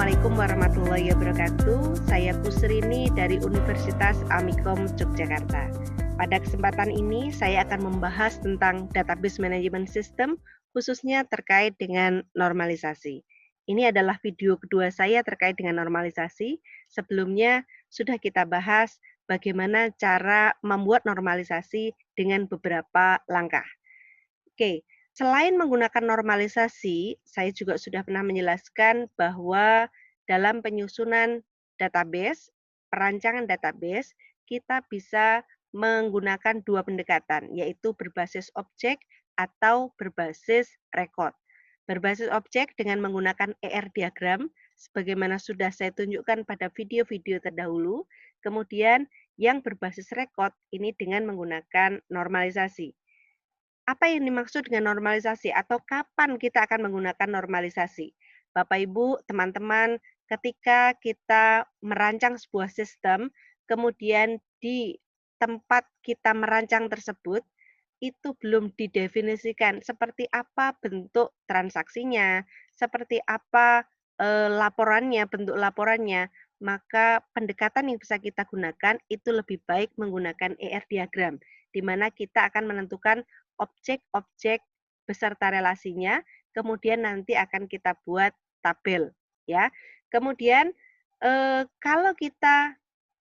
Assalamualaikum warahmatullahi wabarakatuh. Saya Kusrini dari Universitas Amikom Yogyakarta. Pada kesempatan ini saya akan membahas tentang database management system, khususnya terkait dengan normalisasi. Ini adalah video kedua saya terkait dengan normalisasi. Sebelumnya sudah kita bahas bagaimana cara membuat normalisasi dengan beberapa langkah. Oke, selain menggunakan normalisasi, saya juga sudah pernah menjelaskan bahwa dalam penyusunan database, perancangan database, kita bisa menggunakan dua pendekatan, yaitu berbasis objek atau berbasis record. Berbasis objek dengan menggunakan ER diagram, sebagaimana sudah saya tunjukkan pada video-video terdahulu. Kemudian yang berbasis record ini dengan menggunakan normalisasi. Apa yang dimaksud dengan normalisasi atau kapan kita akan menggunakan normalisasi? Bapak, Ibu, teman-teman, ketika kita merancang sebuah sistem, kemudian di tempat kita merancang tersebut, itu belum didefinisikan seperti apa bentuk transaksinya, seperti apa laporannya, bentuk laporannya, maka pendekatan yang bisa kita gunakan itu lebih baik menggunakan ER diagram, di mana kita akan menentukan objek-objek beserta relasinya, kemudian nanti akan kita buat tabel, ya. Kemudian kalau kita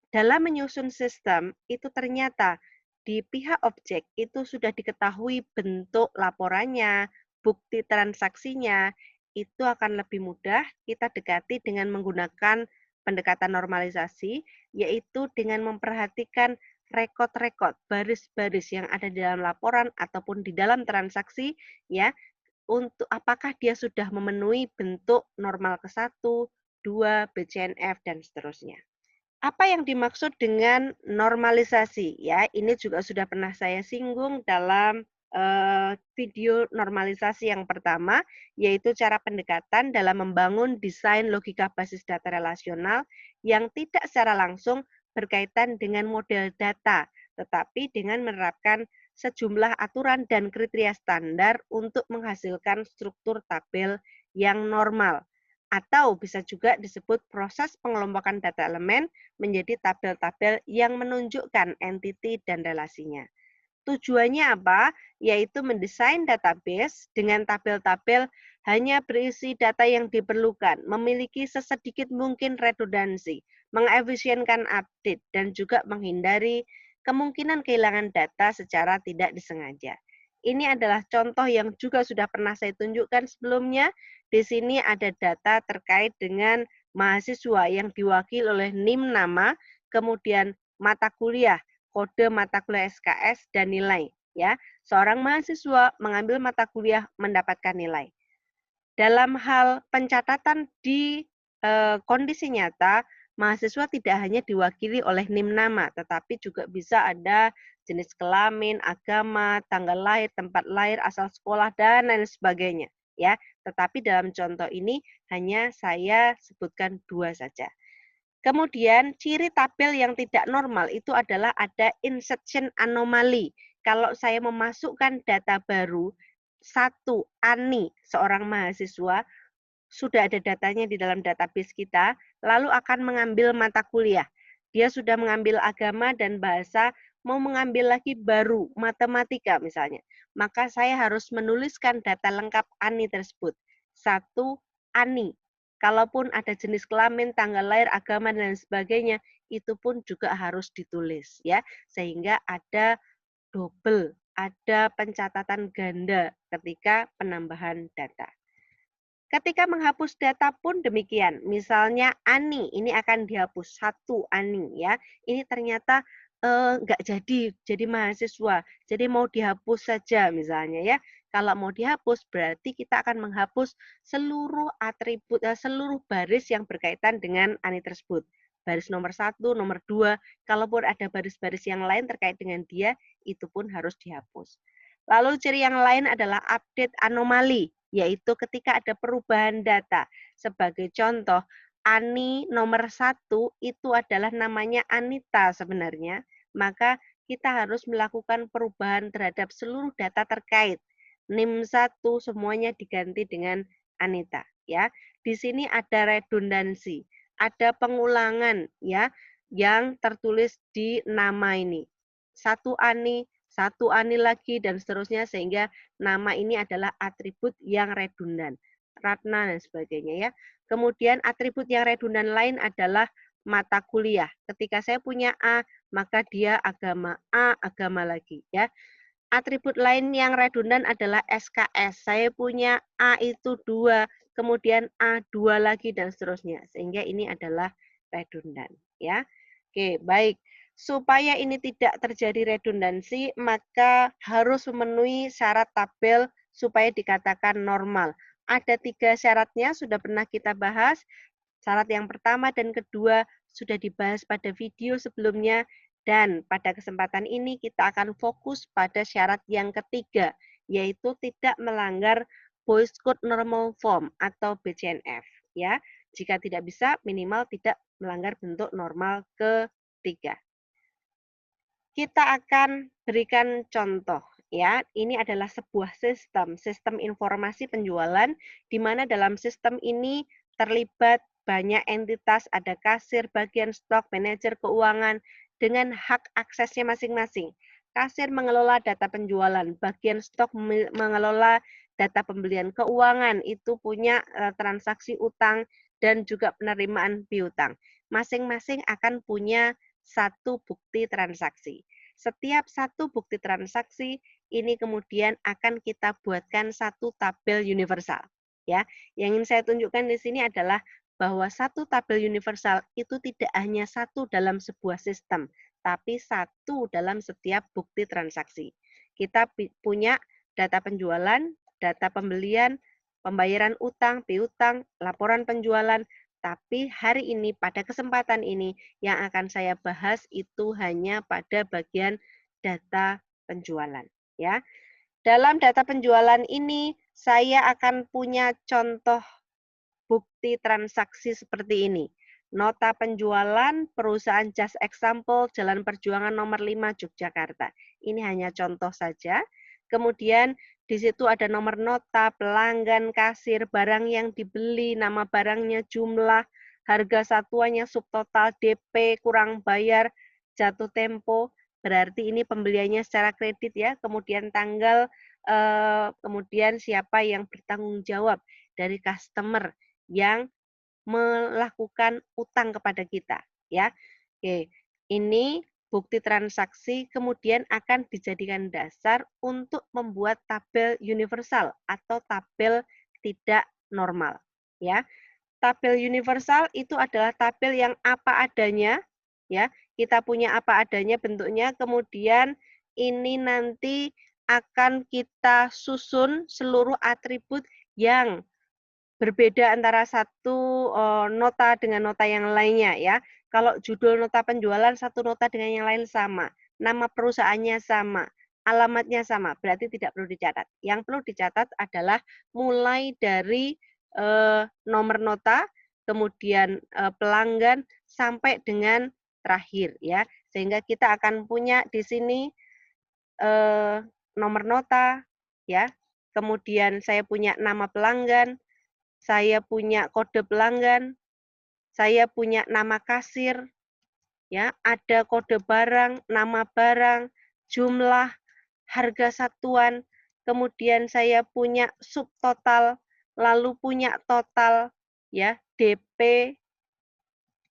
dalam menyusun sistem itu ternyata di pihak objek itu sudah diketahui bentuk laporannya, bukti transaksinya, itu akan lebih mudah kita dekati dengan menggunakan pendekatan normalisasi, yaitu dengan memperhatikan rekod-rekod, baris-baris yang ada di dalam laporan ataupun di dalam transaksi, ya, untuk apakah dia sudah memenuhi bentuk normal ke-1, 2, BCNF, dan seterusnya. Apa yang dimaksud dengan normalisasi? Ya, ini juga sudah pernah saya singgung dalam video normalisasi yang pertama, yaitu cara pendekatan dalam membangun desain logika basis data relasional yang tidak secara langsung berkaitan dengan model data, tetapi dengan menerapkan sejumlah aturan dan kriteria standar untuk menghasilkan struktur tabel yang normal. Atau bisa juga disebut proses pengelompokan data elemen menjadi tabel-tabel yang menunjukkan entiti dan relasinya. Tujuannya apa? Yaitu mendesain database dengan tabel-tabel hanya berisi data yang diperlukan, memiliki sesedikit mungkin redundansi, mengefisienkan update, dan juga menghindari kemungkinan kehilangan data secara tidak disengaja. Ini adalah contoh yang juga sudah pernah saya tunjukkan sebelumnya. Di sini ada data terkait dengan mahasiswa yang diwakili oleh NIM nama, kemudian mata kuliah, kode mata kuliah SKS, dan nilai. Ya, seorang mahasiswa mengambil mata kuliah mendapatkan nilai. Dalam hal pencatatan di kondisi nyata, mahasiswa tidak hanya diwakili oleh NIM nama, tetapi juga bisa ada jenis kelamin, agama, tanggal lahir, tempat lahir, asal sekolah, dan lain sebagainya. Ya, tetapi dalam contoh ini hanya saya sebutkan 2 saja. Kemudian ciri tabel yang tidak normal itu adalah ada insertion anomaly. Kalau saya memasukkan data baru, satu Ani, seorang mahasiswa, sudah ada datanya di dalam database kita, lalu akan mengambil mata kuliah. Dia sudah mengambil agama dan bahasa, mau mengambil lagi baru, matematika misalnya. Maka saya harus menuliskan data lengkap Ani tersebut. Satu Ani. Kalaupun ada jenis kelamin, tanggal lahir, agama, dan sebagainya, itu pun juga harus ditulis, ya, sehingga ada double, ada pencatatan ganda ketika penambahan data. Ketika menghapus data pun demikian. Misalnya Ani, ini akan dihapus satu Ani, ya. Ini ternyata nggak jadi mahasiswa, jadi mau dihapus saja misalnya, ya. Kalau mau dihapus berarti kita akan menghapus seluruh atribut, seluruh baris yang berkaitan dengan Ani tersebut. Baris nomor 1, nomor 2, kalaupun ada baris-baris yang lain terkait dengan dia, itu pun harus dihapus. Lalu ciri yang lain adalah update anomali, yaitu ketika ada perubahan data. Sebagai contoh, Ani nomor 1 itu adalah namanya Anita sebenarnya, maka kita harus melakukan perubahan terhadap seluruh data terkait. NIM 1 semuanya diganti dengan Anita, ya. di sini ada redundansi, ada pengulangan ya yang tertulis di nama ini. Satu ani lagi dan seterusnya sehingga nama ini adalah atribut yang redundan. Ratna dan sebagainya ya. Kemudian atribut yang redundan lain adalah mata kuliah. Ketika saya punya A, maka dia agama A, agama lagi ya. Atribut lain yang redundan adalah SKS. Saya punya A itu 2, kemudian A2 lagi dan seterusnya. Sehingga ini adalah redundan ya. Oke, baik. Supaya ini tidak terjadi redundansi, maka harus memenuhi syarat tabel supaya dikatakan normal. Ada 3 syaratnya, sudah pernah kita bahas. Syarat yang pertama dan kedua sudah dibahas pada video sebelumnya, dan pada kesempatan ini kita akan fokus pada syarat yang ketiga, yaitu tidak melanggar Boyce Code Normal Form atau BCNF. Ya, jika tidak bisa, minimal tidak melanggar bentuk normal ketiga. Kita akan berikan contoh ya. Ini adalah sebuah sistem informasi penjualan di mana dalam sistem ini terlibat banyak entitas, ada kasir, bagian stok, manajer keuangan dengan hak aksesnya masing-masing. Kasir mengelola data penjualan, bagian stok mengelola data pembelian, keuangan itu punya transaksi utang dan juga penerimaan piutang. Masing-masing akan punya satu bukti transaksi. Setiap satu bukti transaksi ini kemudian akan kita buatkan satu tabel universal. Ya, yang ingin saya tunjukkan di sini adalah bahwa satu tabel universal itu tidak hanya satu dalam sebuah sistem, tapi satu dalam setiap bukti transaksi. Kita punya data penjualan, data pembelian, pembayaran utang, piutang, laporan penjualan, tapi hari ini pada kesempatan ini yang akan saya bahas itu hanya pada bagian data penjualan ya. Dalam data penjualan ini saya akan punya contoh bukti transaksi seperti ini. Nota penjualan perusahaan Just Example Jalan Perjuangan nomor 5 Yogyakarta. Ini hanya contoh saja. Kemudian di situ ada nomor nota, pelanggan, kasir, barang yang dibeli, nama barangnya, jumlah, harga satuannya, subtotal, DP, kurang bayar, jatuh tempo. Berarti ini pembeliannya secara kredit ya. Kemudian tanggal, kemudian siapa yang bertanggung jawab dari customer yang melakukan utang kepada kita ya. Oke, ini bukti transaksi kemudian akan dijadikan dasar untuk membuat tabel universal atau tabel tidak normal ya. Tabel universal itu adalah tabel yang apa adanya ya. Kita punya apa adanya bentuknya, kemudian ini nanti akan kita susun seluruh atribut yang berbeda antara satu nota dengan nota yang lainnya ya. Kalau judul nota penjualan satu nota dengan yang lain sama, nama perusahaannya sama, alamatnya sama, berarti tidak perlu dicatat. Yang perlu dicatat adalah mulai dari nomor nota, kemudian pelanggan sampai dengan terakhir ya. Sehingga kita akan punya di sini nomor nota ya. Kemudian saya punya nama pelanggan, saya punya kode pelanggan, saya punya nama kasir, ya, ada kode barang, nama barang, jumlah, harga satuan, kemudian saya punya subtotal, lalu punya total, ya, DP,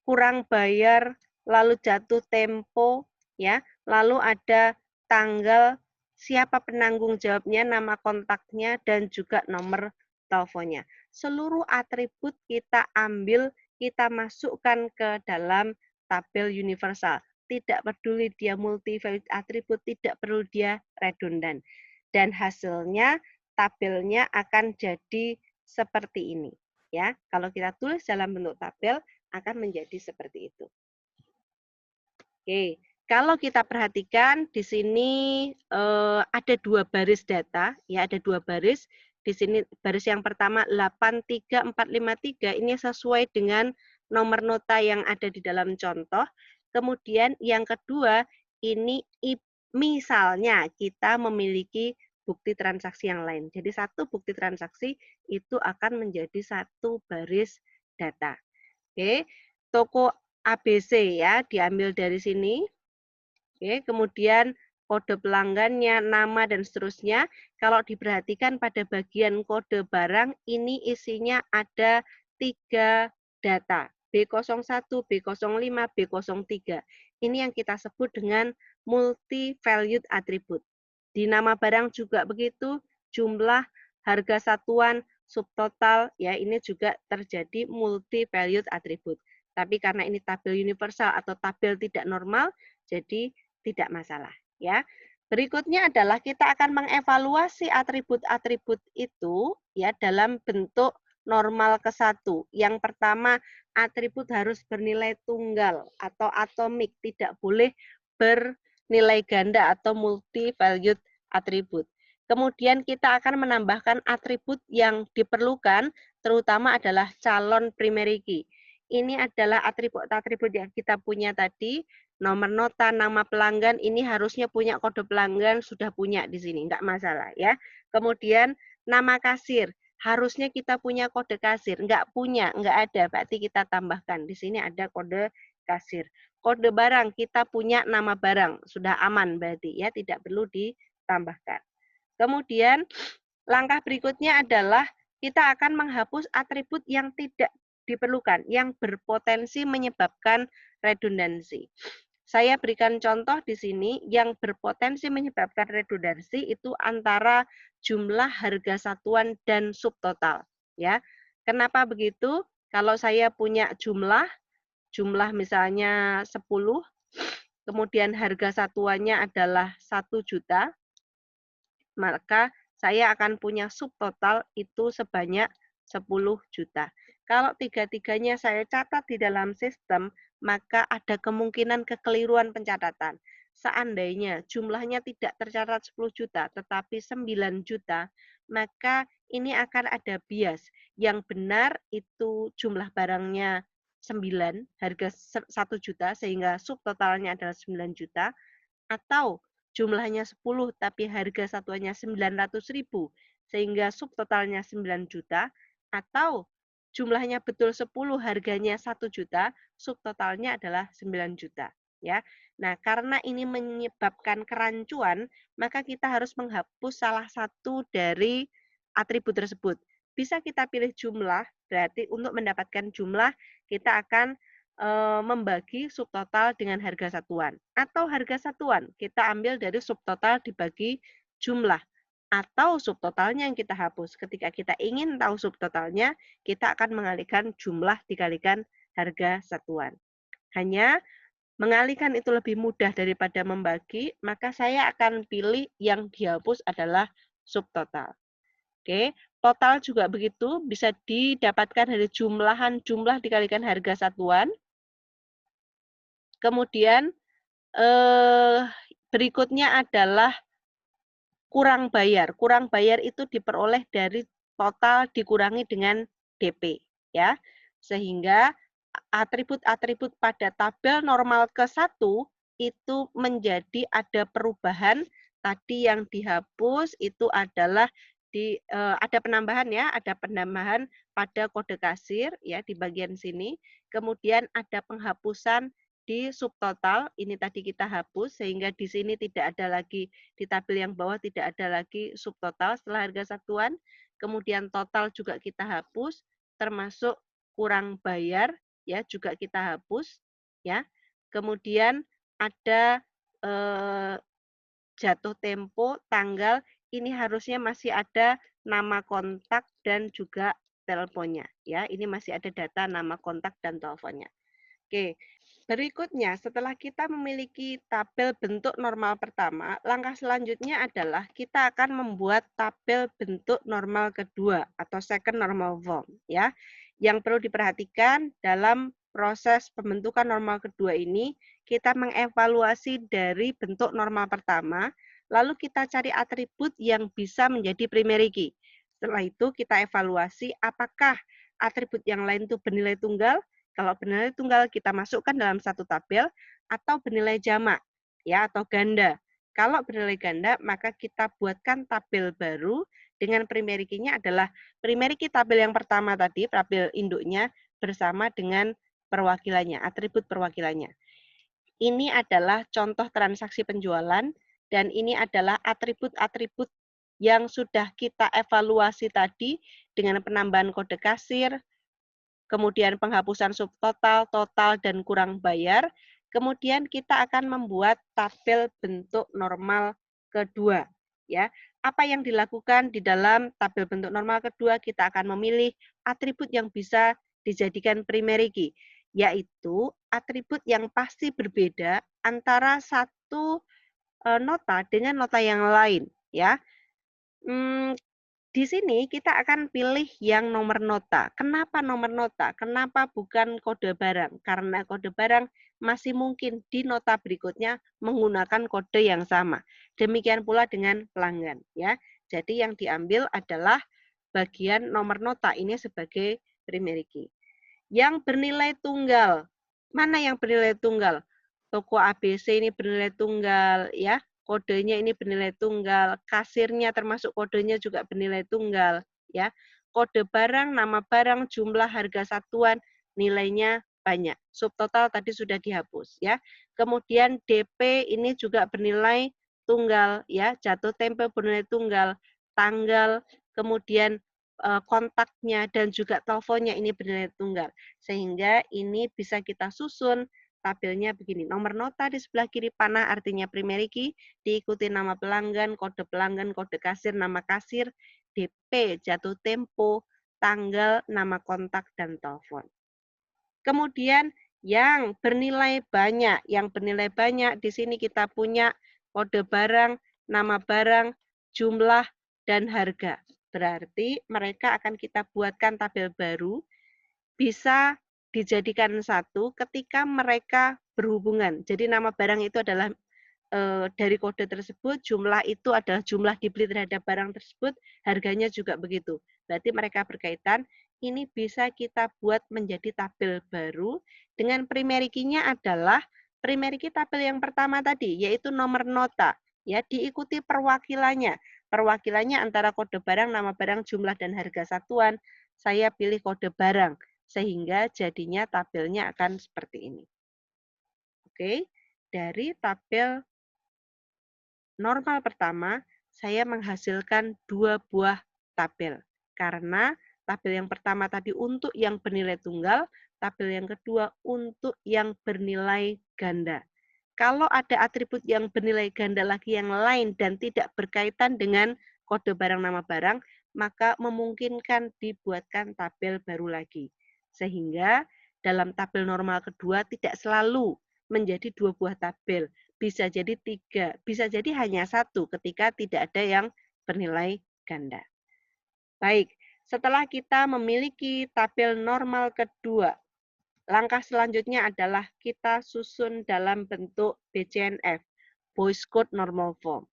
kurang bayar, lalu jatuh tempo, ya, lalu ada tanggal, siapa penanggung jawabnya, nama kontaknya, dan juga nomor teleponnya. Seluruh atribut kita ambil, kita masukkan ke dalam tabel universal. Tidak peduli dia multi-value atribut, tidak perlu dia redundan. Dan hasilnya, tabelnya akan jadi seperti ini. Ya, kalau kita tulis dalam bentuk tabel, akan menjadi seperti itu. Oke, kalau kita perhatikan di sini ada 2 baris data, ya ada 2 baris. Di sini baris yang pertama 83453 ini sesuai dengan nomor nota yang ada di dalam contoh. Kemudian yang kedua ini misalnya kita memiliki bukti transaksi yang lain. Jadi satu bukti transaksi itu akan menjadi satu baris data. Oke, toko ABC ya diambil dari sini. Oke, kemudian kode pelanggannya, nama dan seterusnya. Kalau diperhatikan pada bagian kode barang ini isinya ada 3 data. B01, B05, B03. Ini yang kita sebut dengan multi-valued attribute. Di nama barang juga begitu, jumlah, harga satuan, subtotal, ya ini juga terjadi multi-valued attribute. Tapi karena ini tabel universal atau tabel tidak normal, jadi tidak masalah. Ya. Berikutnya adalah kita akan mengevaluasi atribut-atribut itu ya dalam bentuk normal ke satu. Yang pertama, atribut harus bernilai tunggal atau atomik, tidak boleh bernilai ganda atau multi-valued atribut. Kemudian kita akan menambahkan atribut yang diperlukan, terutama adalah calon primary key. Ini adalah atribut-atribut yang kita punya tadi, nomor nota, nama pelanggan, ini harusnya punya kode pelanggan, sudah punya di sini, enggak masalah ya. Kemudian nama kasir, harusnya kita punya kode kasir, enggak punya, enggak ada, berarti kita tambahkan. Di sini ada kode kasir. Kode barang, kita punya nama barang, sudah aman berarti ya, tidak perlu ditambahkan. Kemudian langkah berikutnya adalah kita akan menghapus atribut yang tidak diperlukan, yang berpotensi menyebabkan redundansi. Saya berikan contoh di sini yang berpotensi menyebabkan redundansi itu antara jumlah harga satuan dan subtotal. Ya, kenapa begitu? Kalau saya punya jumlah misalnya 10, kemudian harga satuannya adalah 1 juta, maka saya akan punya subtotal itu sebanyak 10 juta. Kalau tiga-tiganya saya catat di dalam sistem, maka ada kemungkinan kekeliruan pencatatan. Seandainya jumlahnya tidak tercatat 10 juta, tetapi 9 juta, maka ini akan ada bias. Yang benar itu jumlah barangnya 9, harga 1 juta, sehingga subtotalnya adalah 9 juta, atau jumlahnya 10 tapi harga satuannya 900.000 sehingga subtotalnya 9 juta, atau jumlahnya betul 10 harganya 1 juta, subtotalnya adalah 9 juta ya. Nah, karena ini menyebabkan kerancuan, maka kita harus menghapus salah satu dari atribut tersebut. Bisa kita pilih jumlah, berarti untuk mendapatkan jumlah kita akan membagi subtotal dengan harga satuan. Atau harga satuan, kita ambil dari subtotal dibagi jumlah. Atau subtotalnya yang kita hapus. Ketika kita ingin tahu subtotalnya, kita akan mengalihkan jumlah dikalikan harga satuan. Hanya mengalihkan itu lebih mudah daripada membagi, maka saya akan pilih yang dihapus adalah subtotal. Oke, total juga begitu, bisa didapatkan dari jumlah dikalikan harga satuan. Kemudian berikutnya adalah kurang bayar. Kurang bayar itu diperoleh dari total dikurangi dengan DP, ya. Sehingga atribut-atribut pada tabel normal ke-1 itu menjadi ada perubahan. Tadi yang dihapus itu adalah ada penambahan ya, ada penambahan pada kode kasir ya di bagian sini. Kemudian ada penghapusan di subtotal, ini tadi kita hapus sehingga di sini tidak ada lagi, di tabel yang bawah tidak ada lagi subtotal setelah harga satuan. Kemudian total juga kita hapus, termasuk kurang bayar ya juga kita hapus ya. Kemudian ada jatuh tempo, tanggal, ini harusnya masih ada nama kontak dan juga teleponnya ya. Ini masih ada data nama kontak dan teleponnya. Oke, berikutnya setelah kita memiliki tabel bentuk normal pertama, langkah selanjutnya adalah kita akan membuat tabel bentuk normal kedua atau second normal form ya. Yang perlu diperhatikan dalam proses pembentukan normal kedua ini, kita mengevaluasi dari bentuk normal pertama, lalu kita cari atribut yang bisa menjadi primary key. Setelah itu kita evaluasi apakah atribut yang lain itu bernilai tunggal. Kalau bernilai tunggal kita masukkan dalam satu tabel atau bernilai jamak ya atau ganda. Kalau bernilai ganda, maka kita buatkan tabel baru dengan primary key-nya adalah primary key tabel yang pertama tadi, tabel induknya bersama dengan perwakilannya, atribut perwakilannya. Ini adalah contoh transaksi penjualan dan ini adalah atribut-atribut yang sudah kita evaluasi tadi dengan penambahan kode kasir, kemudian penghapusan subtotal, total, dan kurang bayar. Kemudian kita akan membuat tabel bentuk normal kedua. Ya, apa yang dilakukan di dalam tabel bentuk normal kedua? Kita akan memilih atribut yang bisa dijadikan primary key, yaitu atribut yang pasti berbeda antara satu nota dengan nota yang lain. Ya, di sini kita akan pilih yang nomor nota. Kenapa nomor nota? Kenapa bukan kode barang? Karena kode barang masih mungkin di nota berikutnya menggunakan kode yang sama. Demikian pula dengan pelanggan, ya. Jadi yang diambil adalah bagian nomor nota ini sebagai primary key. Yang bernilai tunggal. Mana yang bernilai tunggal? Toko ABC ini bernilai tunggal, ya. Kodenya ini bernilai tunggal, kasirnya termasuk kodenya juga bernilai tunggal, ya. Kode barang, nama barang, jumlah harga satuan, nilainya banyak. Subtotal tadi sudah dihapus, ya. Kemudian DP ini juga bernilai tunggal, ya. Jatuh tempo bernilai tunggal, tanggal, kemudian kontaknya dan juga teleponnya ini bernilai tunggal. Sehingga ini bisa kita susun tabelnya begini. Nomor nota di sebelah kiri panah artinya primary key, diikuti nama pelanggan, kode kasir, nama kasir, DP, jatuh tempo, tanggal, nama kontak, dan telepon. Kemudian yang bernilai banyak di sini kita punya kode barang, nama barang, jumlah, dan harga. Berarti mereka akan kita buatkan tabel baru, bisa dijadikan satu ketika mereka berhubungan. Jadi nama barang itu adalah dari kode tersebut, jumlah itu adalah jumlah dibeli terhadap barang tersebut, harganya juga begitu. Berarti mereka berkaitan, ini bisa kita buat menjadi tabel baru dengan primary key-nya adalah primary key tabel yang pertama tadi, yaitu nomor nota. Ya, diikuti perwakilannya. Perwakilannya antara kode barang, nama barang, jumlah, dan harga satuan. Saya pilih kode barang, sehingga jadinya tabelnya akan seperti ini. Oke, dari tabel normal pertama, saya menghasilkan 2 buah tabel. Karena tabel yang pertama tadi untuk yang bernilai tunggal, tabel yang kedua untuk yang bernilai ganda. Kalau ada atribut yang bernilai ganda lagi yang lain dan tidak berkaitan dengan kode barang nama barang, maka memungkinkan dibuatkan tabel baru lagi. Sehingga dalam tabel normal kedua tidak selalu menjadi 2 buah tabel, bisa jadi 3, bisa jadi hanya 1 ketika tidak ada yang bernilai ganda. Baik, setelah kita memiliki tabel normal kedua, langkah selanjutnya adalah kita susun dalam bentuk BCNF, Boyce Code Normal Form.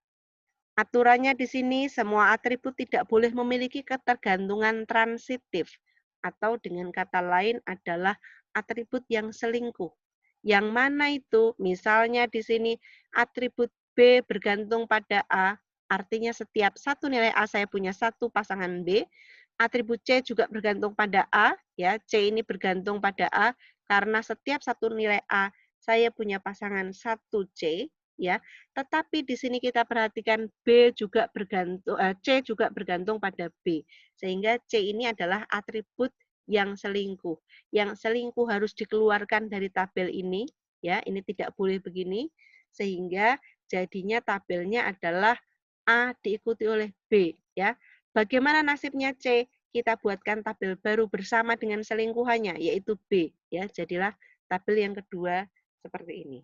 Aturannya di sini semua atribut tidak boleh memiliki ketergantungan transitif, atau dengan kata lain adalah atribut yang selingkuh. Yang mana itu? Misalnya di sini atribut B bergantung pada A, artinya setiap satu nilai A saya punya satu pasangan B. Atribut C juga bergantung pada A, ya. C ini bergantung pada A karena setiap satu nilai A saya punya pasangan 1C, ya. Tetapi di sini kita perhatikan B juga bergantung, C juga bergantung pada B. Sehingga C ini adalah atribut yang selingkuh. Yang selingkuh harus dikeluarkan dari tabel ini, ya. Ini tidak boleh begini, sehingga jadinya tabelnya adalah A diikuti oleh B, ya. Bagaimana nasibnya C? Kita buatkan tabel baru bersama dengan selingkuhannya, yaitu B, ya. Jadilah tabel yang kedua seperti ini.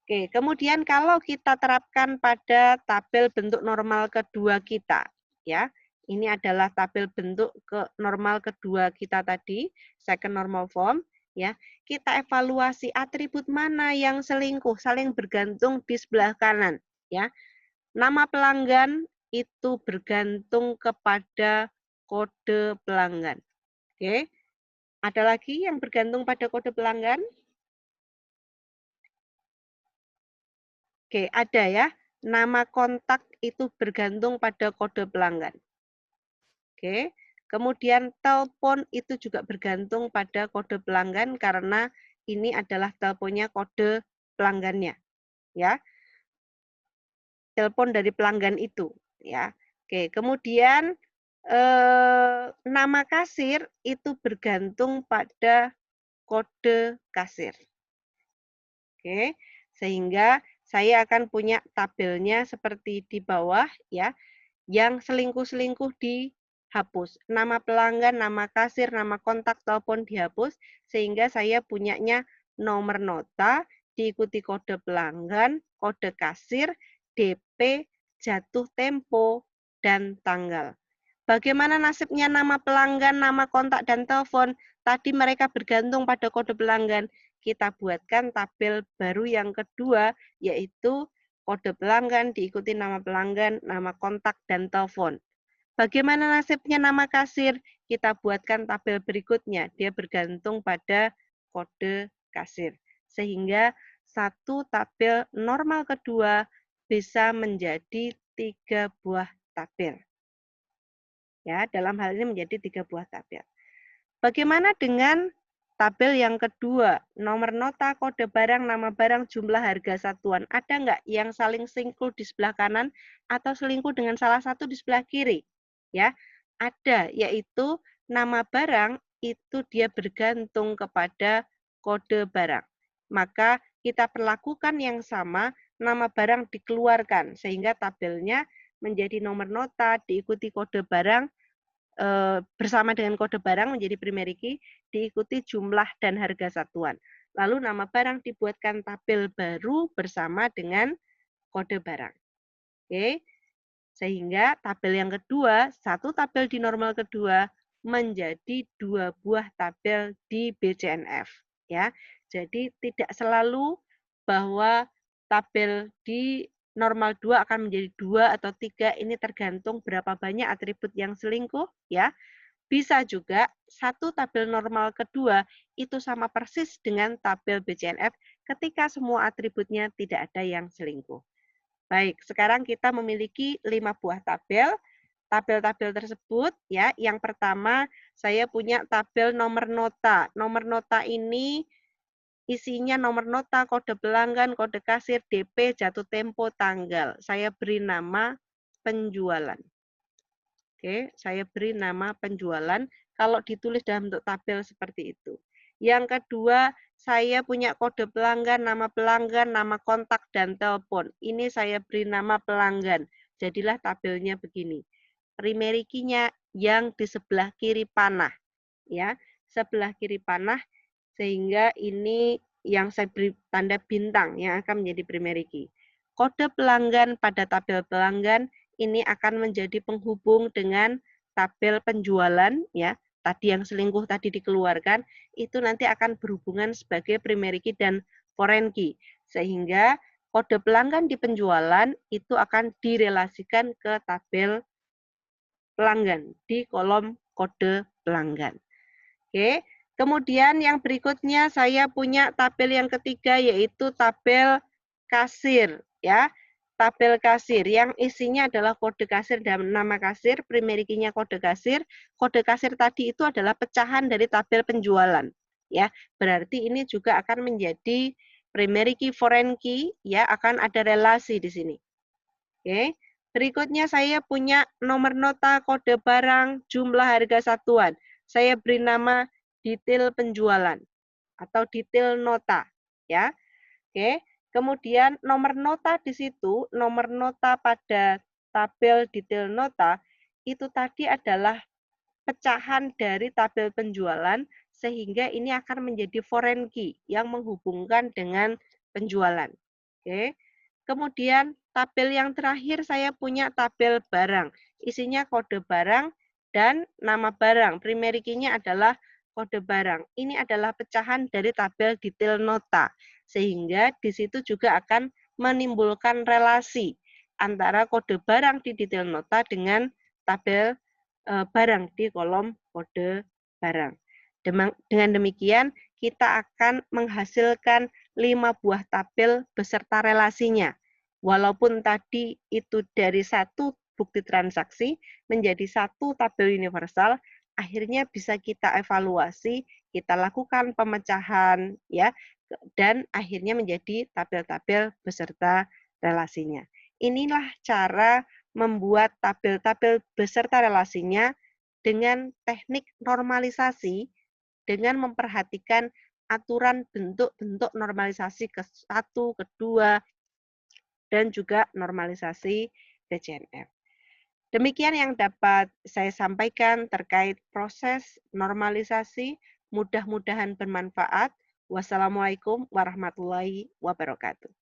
Oke, kemudian kalau kita terapkan pada tabel bentuk normal kedua kita, ya. Ini adalah tabel bentuk normal kedua kita tadi, second normal form, ya. Kita evaluasi atribut mana yang selingkuh, saling bergantung di sebelah kanan, ya. Nama pelanggan itu bergantung kepada kode pelanggan. Oke. Ada lagi yang bergantung pada kode pelanggan? Oke, ada ya. nama kontak itu bergantung pada kode pelanggan. Oke. Kemudian telepon itu juga bergantung pada kode pelanggan karena ini adalah teleponnya kode pelanggannya, ya. Telepon dari pelanggan itu, ya. Oke, kemudian nama kasir itu bergantung pada kode kasir. Oke, sehingga saya akan punya tabelnya seperti di bawah, ya. Yang selingkuh-selingkuh dihapus. Nama pelanggan, nama kasir, nama kontak telepon dihapus, sehingga saya punyanya nomor nota, diikuti kode pelanggan, kode kasir, DP, jatuh tempo, dan tanggal. Bagaimana nasibnya nama pelanggan, nama kontak, dan telepon? Tadi mereka bergantung pada kode pelanggan. Kita buatkan tabel baru yang kedua, yaitu kode pelanggan diikuti nama pelanggan, nama kontak, dan telepon. Bagaimana nasibnya nama kasir? Kita buatkan tabel berikutnya. Dia bergantung pada kode kasir. Sehingga satu tabel normal kedua bisa menjadi 3 buah tabel. Ya, dalam hal ini menjadi 3 buah tabel. Bagaimana dengan tabel yang kedua? Nomor nota, kode barang, nama barang, jumlah harga satuan. Ada nggak yang saling selingkuh di sebelah kanan atau selingkuh dengan salah satu di sebelah kiri? Ya, ada, yaitu nama barang itu dia bergantung kepada kode barang. Maka kita perlakukan yang sama, nama barang dikeluarkan sehingga tabelnya menjadi nomor nota diikuti kode barang bersama dengan kode barang menjadi primary key diikuti jumlah dan harga satuan. Lalu nama barang dibuatkan tabel baru bersama dengan kode barang. Oke. Sehingga tabel yang kedua, satu tabel di normal kedua menjadi 2 buah tabel di BCNF, ya. Jadi tidak selalu bahwa tabel di normal 2 akan menjadi 2 atau 3, ini tergantung berapa banyak atribut yang selingkuh, ya. Bisa juga satu tabel normal kedua itu sama persis dengan tabel BCNF ketika semua atributnya tidak ada yang selingkuh. Baik, sekarang kita memiliki 5 buah tabel. Tabel-tabel tersebut, ya, yang pertama saya punya tabel nomor nota. Nomor nota ini isinya nomor nota, kode pelanggan, kode kasir, DP, jatuh tempo, tanggal. Saya beri nama penjualan. Oke, saya beri nama penjualan kalau ditulis dalam bentuk tabel seperti itu. Yang kedua, saya punya kode pelanggan, nama kontak, dan telepon. Ini saya beri nama pelanggan. Jadilah tabelnya begini. Primary key-nya yang di sebelah kiri panah. Ya, sebelah kiri panah, sehingga ini yang saya beri tanda bintang yang akan menjadi primary key. Kode pelanggan pada tabel pelanggan ini akan menjadi penghubung dengan tabel penjualan, ya. Tadi yang selingkuh tadi dikeluarkan, itu nanti akan berhubungan sebagai primary key dan foreign key. Sehingga kode pelanggan di penjualan itu akan direlasikan ke tabel pelanggan di kolom kode pelanggan. Oke. Kemudian yang berikutnya saya punya tabel yang ketiga yaitu tabel kasir, ya. Tabel kasir yang isinya adalah kode kasir dan nama kasir, primary key-nya kode kasir. Kode kasir tadi itu adalah pecahan dari tabel penjualan, ya. Berarti ini juga akan menjadi primary key, foreign key, ya, akan ada relasi di sini. Oke. Berikutnya saya punya nomor nota, kode barang, jumlah harga satuan. Saya beri nama detail penjualan atau detail nota, ya. Oke. Kemudian nomor nota di situ, nomor nota pada tabel detail nota itu tadi adalah pecahan dari tabel penjualan sehingga ini akan menjadi foreign key yang menghubungkan dengan penjualan. Oke. Kemudian tabel yang terakhir saya punya tabel barang. Isinya kode barang dan nama barang. Primary key-nya adalah kode barang. Ini adalah pecahan dari tabel detail nota. Sehingga di situ juga akan menimbulkan relasi antara kode barang di detail nota dengan tabel barang di kolom kode barang. Dengan demikian, kita akan menghasilkan 5 buah tabel beserta relasinya. Walaupun tadi itu dari satu bukti transaksi menjadi satu tabel universal, akhirnya bisa kita evaluasi, kita lakukan pemecahan ya, dan akhirnya menjadi tabel-tabel beserta relasinya. Inilah cara membuat tabel-tabel beserta relasinya dengan teknik normalisasi, dengan memperhatikan aturan bentuk-bentuk normalisasi ke-1, kedua, dan juga normalisasi BCNF. Demikian yang dapat saya sampaikan terkait proses normalisasi. Mudah-mudahan bermanfaat. Wassalamualaikum warahmatullahi wabarakatuh.